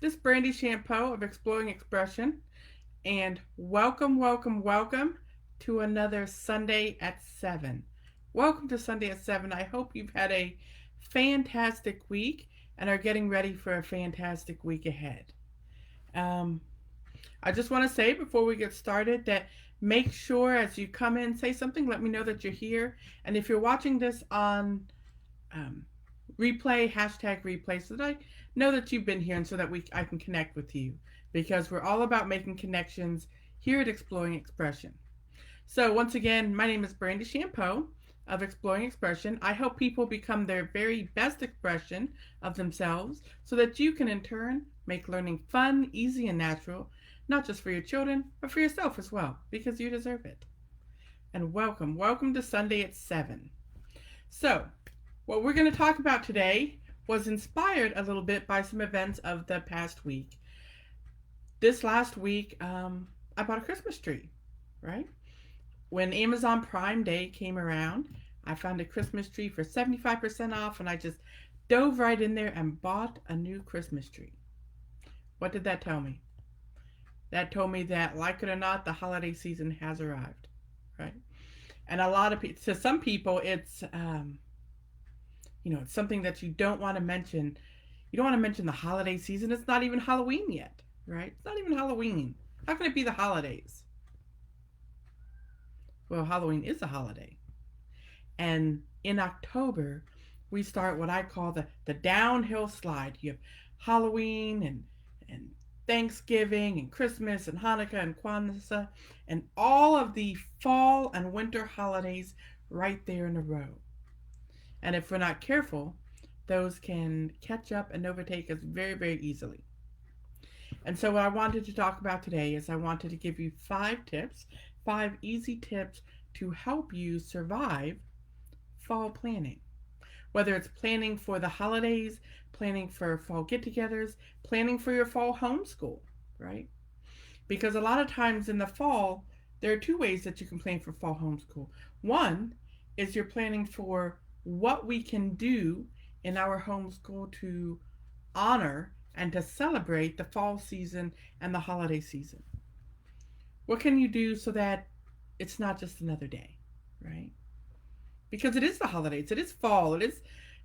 This is Brandy Shampoo of Exploring Expression, and welcome to another Sunday at 7. Welcome to Sunday at 7. I hope you've had a fantastic week and are getting ready for a fantastic week ahead. Um, I just want to say before we get started that make sure as you come in, say something, let me know that you're here. And if you're watching this on um, replay, hashtag replay, so that I know that you've been here and so that I can connect with you, because we're all about making connections here at Exploring Expression. So once again, my name is Brandy Shampoo of Exploring Expression. I help people become their very best expression of themselves so that you can in turn make learning fun, easy, and natural, not just for your children, but for yourself as well, because you deserve it. And welcome to Sunday at 7. So, what we're going to talk about today was inspired a little bit by some events of the past week. This last week, I bought a Christmas tree, right? When Amazon Prime Day came around, I found a Christmas tree for 75% off, and I just dove right in there and bought a new Christmas tree. What did that tell me? That told me that, like it or not, the holiday season has arrived, right? And a lot of people, to some people, it's something that you don't want to mention. You don't want to mention the holiday season. It's not even Halloween yet, right? It's not even Halloween. How can it be the holidays? Well, Halloween is a holiday. And in October, we start what I call the downhill slide. You have Halloween and Thanksgiving and Christmas and Hanukkah and Kwanzaa and all of the fall and winter holidays right there in a row. And if we're not careful, those can catch up and overtake us very, very easily. And so, what I wanted to talk about today is I wanted to give you 5 tips, 5 easy tips to help you survive fall planning. Whether it's planning for the holidays, planning for fall get togethers, planning for your fall homeschool, right? Because a lot of times in the fall, there are 2 ways that you can plan for fall homeschool. One is you're planning for what we can do in our homeschool to honor and to celebrate the fall season and the holiday season. What can you do so that it's not just another day, right? Because it is the holidays, it is fall, it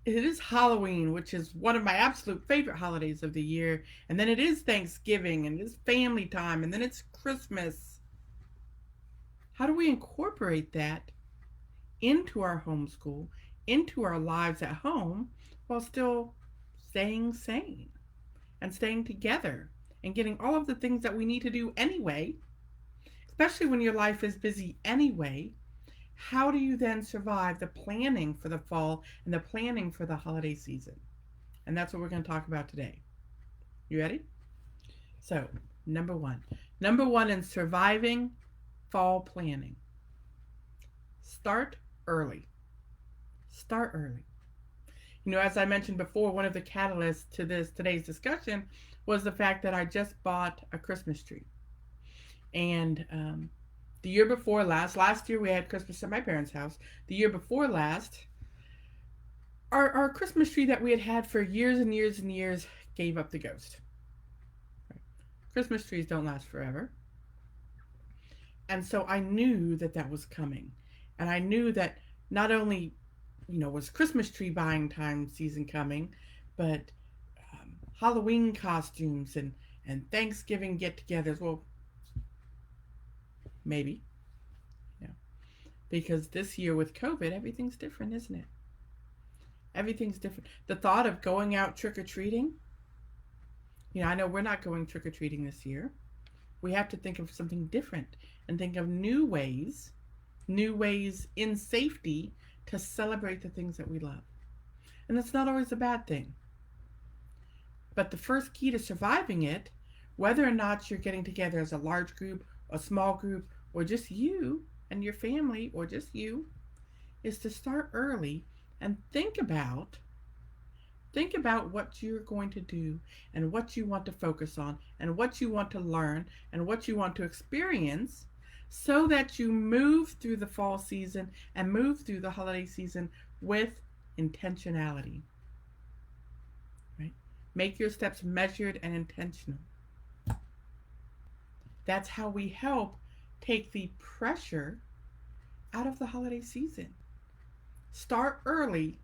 is Halloween, which is one of my absolute favorite holidays of the year, and then it is Thanksgiving, and it is family time, and then it's Christmas. How do we incorporate that into our homeschool, into our lives at home, while still staying sane and staying together and getting all of the things that we need to do anyway, especially when your life is busy anyway? How do you then survive the planning for the fall and the planning for the holiday season? And that's what we're going to talk about today. You ready? So, number one. Number one in surviving fall planning. Start early. Start early. As I mentioned before, one of the catalysts to today's discussion was the fact that I just bought a Christmas tree. And the year before last year we had Christmas at my parents' house. The year before last, our Christmas tree that we had for years and years and years gave up the ghost. Right? Christmas trees don't last forever. And so I knew that was coming. And I knew that not only, was Christmas tree buying time season coming, but Halloween costumes and Thanksgiving get-togethers. Well, maybe. Because this year with COVID, everything's different, isn't it? Everything's different. The thought of going out trick-or-treating, I know we're not going trick-or-treating this year. We have to think of something different and think of new ways in safety to celebrate the things that we love. And that's not always a bad thing. But the first key to surviving it, whether or not you're getting together as a large group, a small group, or just you and your family, or just you, is to start early and think about what you're going to do and what you want to focus on and what you want to learn and what you want to experience, so that you move through the fall season and move through the holiday season with intentionality. Right? Make your steps measured and intentional. That's how we help take the pressure out of the holiday season. Start early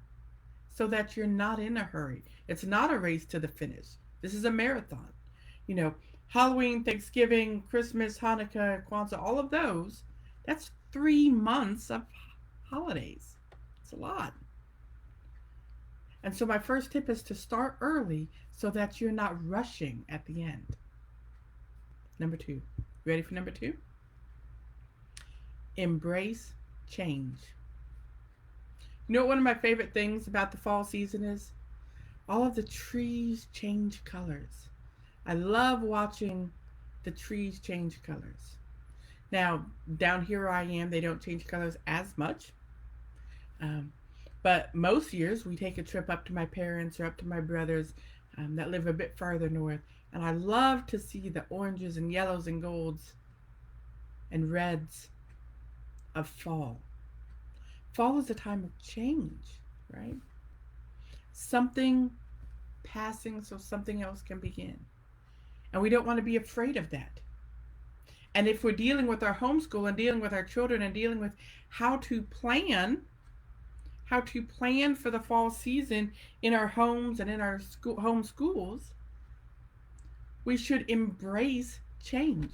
so that you're not in a hurry. It's not a race to the finish. This is a marathon. You know, Halloween, Thanksgiving, Christmas, Hanukkah, Kwanzaa, all of those, that's 3 months of holidays. It's a lot. And so my first tip is to start early so that you're not rushing at the end. Number 2. Ready for number 2? Embrace change. You know what one of my favorite things about the fall season is? All of the trees change colors. I love watching the trees change colors. Now, down here where I am, they don't change colors as much. But most years, we take a trip up to my parents or up to my brothers that live a bit farther north. And I love to see the oranges and yellows and golds and reds of fall. Fall is a time of change, right? Something passing so something else can begin. And we don't want to be afraid of that. And if we're dealing with our homeschool and dealing with our children and dealing with how to plan for the fall season in our homes and in our home schools, we should embrace change.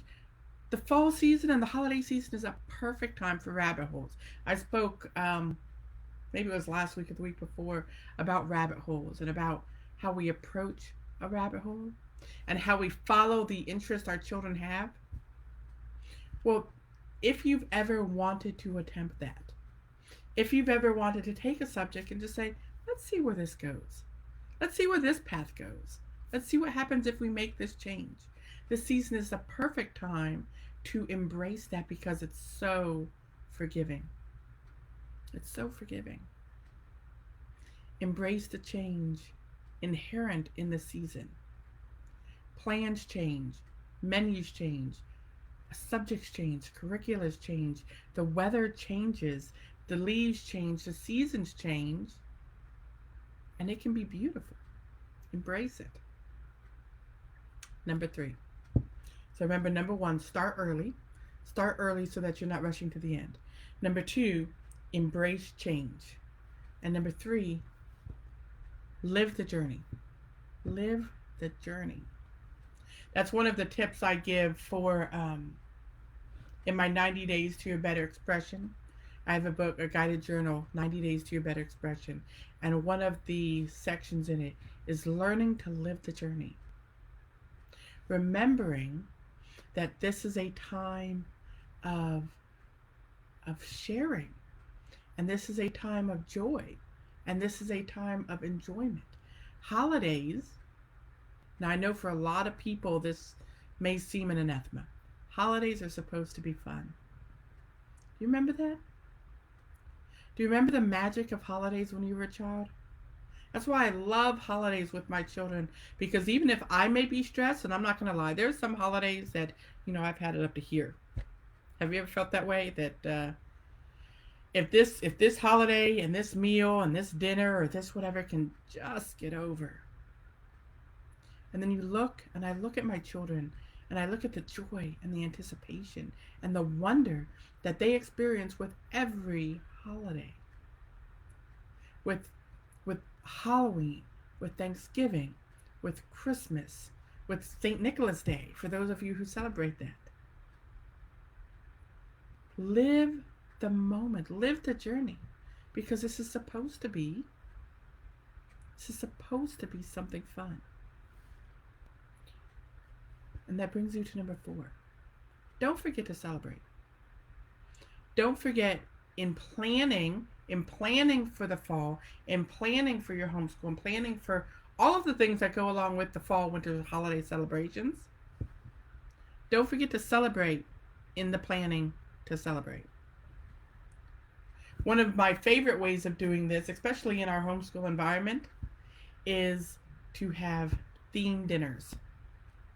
The fall season and the holiday season is a perfect time for rabbit holes. I spoke, maybe it was last week or the week before, about rabbit holes and about how we approach a rabbit hole and how we follow the interest our children have. Well, if you've ever wanted to attempt that, if you've ever wanted to take a subject and just say, let's see where this goes. Let's see where this path goes. Let's see what happens if we make this change. This season is the perfect time to embrace that because it's so forgiving. It's so forgiving. Embrace the change inherent in the season. Plans change, menus change, subjects change, curriculums change, the weather changes, the leaves change, the seasons change, and it can be beautiful. Embrace it. Number 3. So remember, number 1, start early. Start early so that you're not rushing to the end. Number 2, embrace change. And number 3, live the journey. Live the journey. That's one of the tips I give for in my 90 Days to Your Better Expression. I have a book, a guided journal, 90 Days to Your Better Expression. And one of the sections in it is learning to live the journey. Remembering that this is a time of sharing. And this is a time of joy. And this is a time of enjoyment. Holidays, now I know for a lot of people this may seem an anathema. Holidays are supposed to be fun. Do you remember that? Do you remember the magic of holidays when you were a child? That's why I love holidays with my children, because even if I may be stressed, and I'm not going to lie, there's some holidays that, I've had it up to here. Have you ever felt that way? That if this holiday and this meal and this dinner or this whatever can just get over. And then I look at my children, and I look at the joy and the anticipation and the wonder that they experience with every holiday. With Halloween, with Thanksgiving, with Christmas, with St. Nicholas Day, for those of you who celebrate that. Live the moment, live the journey, because this is supposed to be something fun. And that brings you to number 4. Don't forget to celebrate. Don't forget in planning for the fall, in planning for your homeschool, in planning for all of the things that go along with the fall, winter, holiday celebrations. Don't forget to celebrate in the planning to celebrate. One of my favorite ways of doing this, especially in our homeschool environment, is to have themed dinners.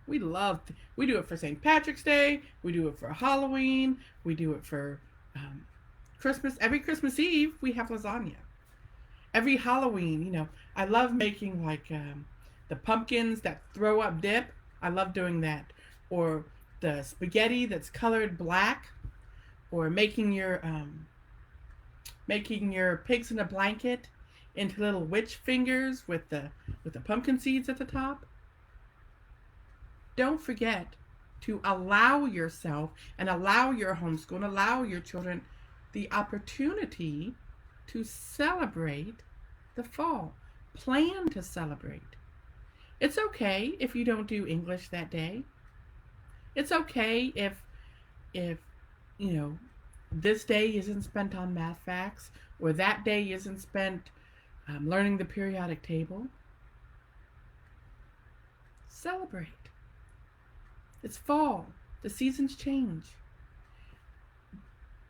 We do it for St. Patrick's Day, we do it for Halloween, we do it for Christmas. Every Christmas Eve, we have lasagna. Every Halloween, I love making the pumpkins that throw up dip. I love doing that. Or the spaghetti that's colored black, or making your pigs in a blanket into little witch fingers with the pumpkin seeds at the top. Don't forget to allow yourself and allow your homeschool and allow your children the opportunity to celebrate the fall. Plan to celebrate. It's okay if you don't do English that day. It's okay if you know this day isn't spent on math facts, or that day isn't spent learning the periodic table. Celebrate. It's fall. The seasons change.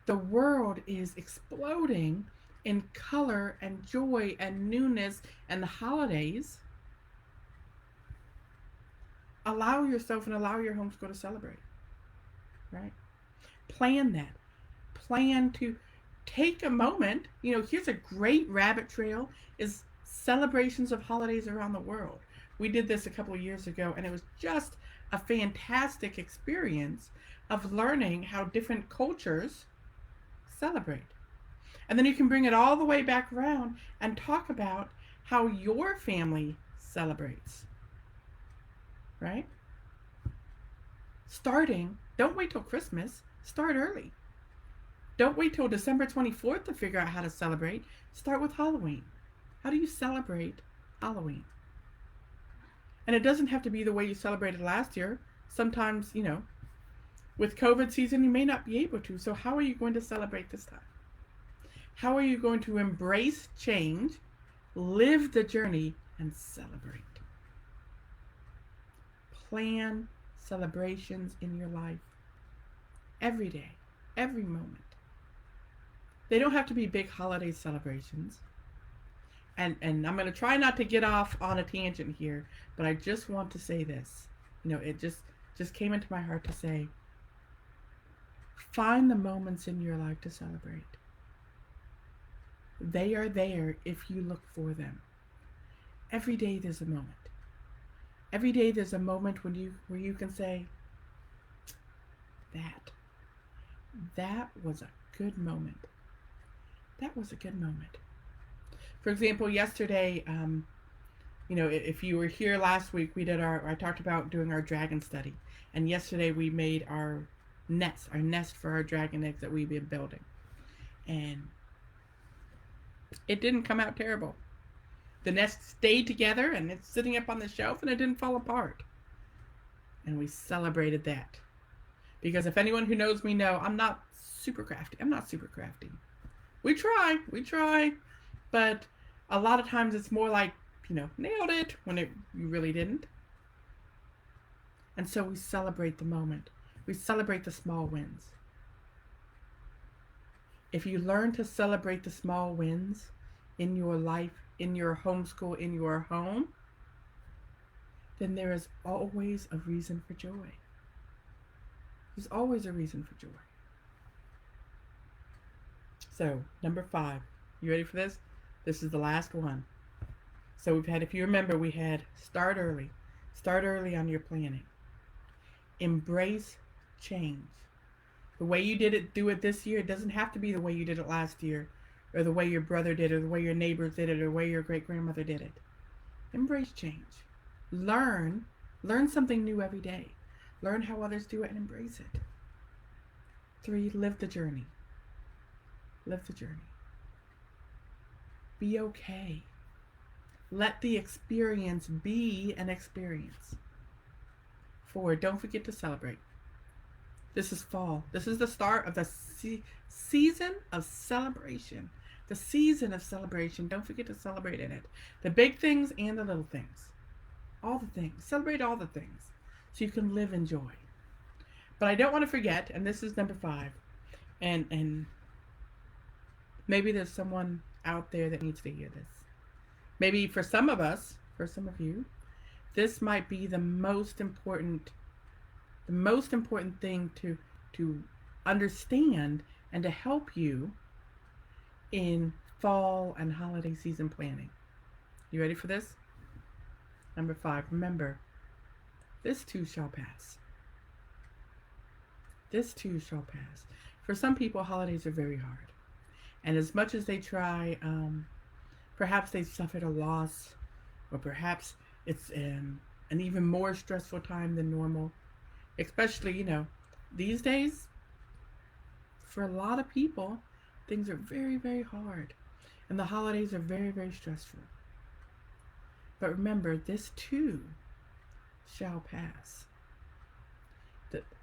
The world is exploding in color and joy and newness and the holidays. Allow yourself and allow your homeschool to celebrate. Right? Plan that. Plan to take a moment. Here's a great rabbit trail, is celebrations of holidays around the world. We did this a couple of years ago, and it was just a fantastic experience of learning how different cultures celebrate. And then you can bring it all the way back around and talk about how your family celebrates. Right? Don't wait till Christmas. Start early. Don't wait till December 24th to figure out how to celebrate. Start with Halloween. How do you celebrate Halloween? And it doesn't have to be the way you celebrated last year. Sometimes, with COVID season, you may not be able to. So how are you going to celebrate this time? How are you going to embrace change, live the journey, and celebrate? Plan celebrations in your life every day, every moment. They don't have to be big holiday celebrations. And I'm going to try not to get off on a tangent here, but I just want to say this. It just came into my heart to say, find the moments in your life to celebrate. They are there if you look for them. Every day there's a moment. Every day there's a moment where you can say, that was a good moment. That was a good moment. For example, yesterday, if you were here last week, I talked about doing our dragon study. And yesterday we made our nest for our dragon eggs that we've been building. And it didn't come out terrible. The nest stayed together, and it's sitting up on the shelf, and it didn't fall apart. And we celebrated that. Because if anyone who knows me know, I'm not super crafty. We try, but a lot of times it's more like, nailed it when you really didn't. And so we celebrate the moment. We celebrate the small wins. If you learn to celebrate the small wins in your life, in your homeschool, in your home, then there is always a reason for joy. There's always a reason for joy. So, number 5. You ready for this? This is the last one. So if you remember, we had start early. Start early on your planning. Embrace change. The way you do it this year, it doesn't have to be the way you did it last year, or the way your brother did it, or the way your neighbors did it, or the way your great-grandmother did it. Embrace change. Learn something new every day. Learn how others do it and embrace it. 3, live the journey. Live the journey. Be okay. Let the experience be an experience. 4, don't forget to celebrate. This is fall. This is the start of the season of celebration. The season of celebration. Don't forget to celebrate in it. The big things and the little things. All the things. Celebrate all the things so you can live in joy. But I don't want to forget, and this is number 5, and maybe there's someone out there that needs to hear this. Maybe for some of us, for some of you, this might be the most important thing to understand and to help you in fall and holiday season planning. You ready for this? Number 5, remember, this too shall pass. This too shall pass. For some people, holidays are very hard. And as much as they try, perhaps they've suffered a loss, or perhaps it's an even more stressful time than normal. Especially, these days, for a lot of people, things are very, very hard. And the holidays are very, very stressful. But remember, this too shall pass.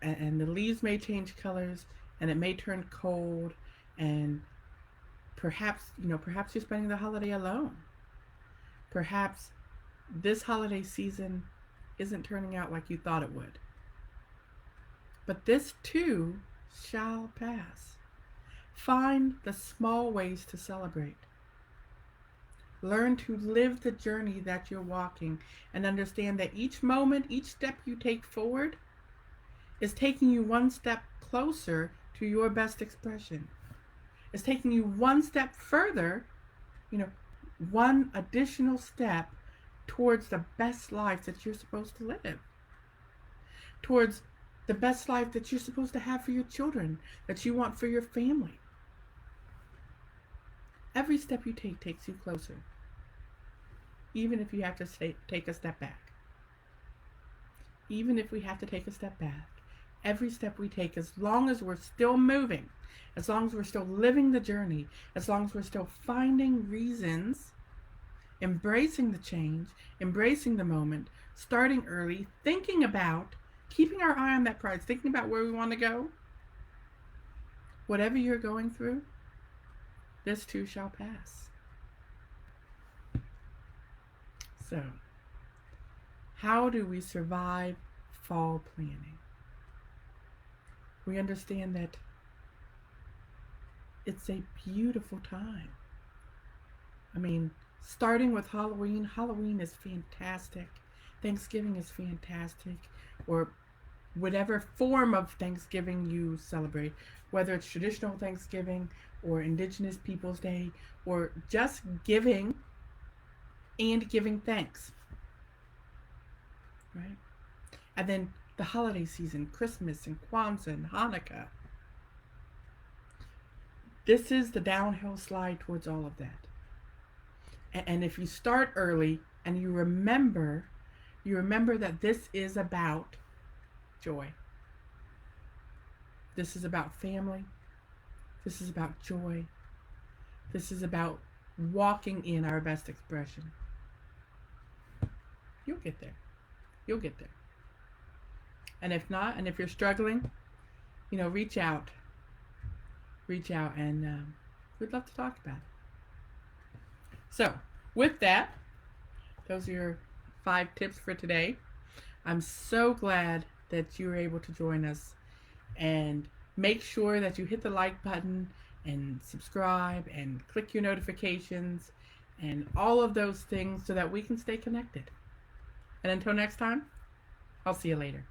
And the leaves may change colors, and it may turn cold, and perhaps you're spending the holiday alone. Perhaps this holiday season isn't turning out like you thought it would. But this too shall pass. Find the small ways to celebrate. Learn to live the journey that you're walking, and understand that each moment, each step you take forward is taking you one step closer to your best expression. It's taking you one step further, one additional step towards the best life that you're supposed to live. Towards the best life that you're supposed to have for your children, that you want for your family. Every step you take takes you closer. Even if you have to take a step back. Even if we have to take a step back, every step we take, as long as we're still moving, as long as we're still living the journey, as long as we're still finding reasons, embracing the change, embracing the moment, starting early, thinking about, keeping our eye on that prize, thinking about where we want to go, whatever you're going through, this too shall pass. So, how do we survive fall planning? We understand that it's a beautiful time. I mean, starting with Halloween is fantastic. Thanksgiving is fantastic. Or whatever form of Thanksgiving you celebrate, whether it's traditional Thanksgiving or Indigenous Peoples Day, or just giving and giving thanks. Right? And then the holiday season, Christmas and Kwanzaa and Hanukkah. This is the downhill slide towards all of that. And if you start early and you remember that this is about joy. This is about family. This is about joy. This is about walking in our best expression. You'll get there. You'll get there. And if not, and if you're struggling, reach out. Reach out, and we'd love to talk about it. So, with that, those are your 5 tips for today. I'm so glad that you were able to join us, and make sure that you hit the like button and subscribe and click your notifications and all of those things so that we can stay connected. And until next time, I'll see you later.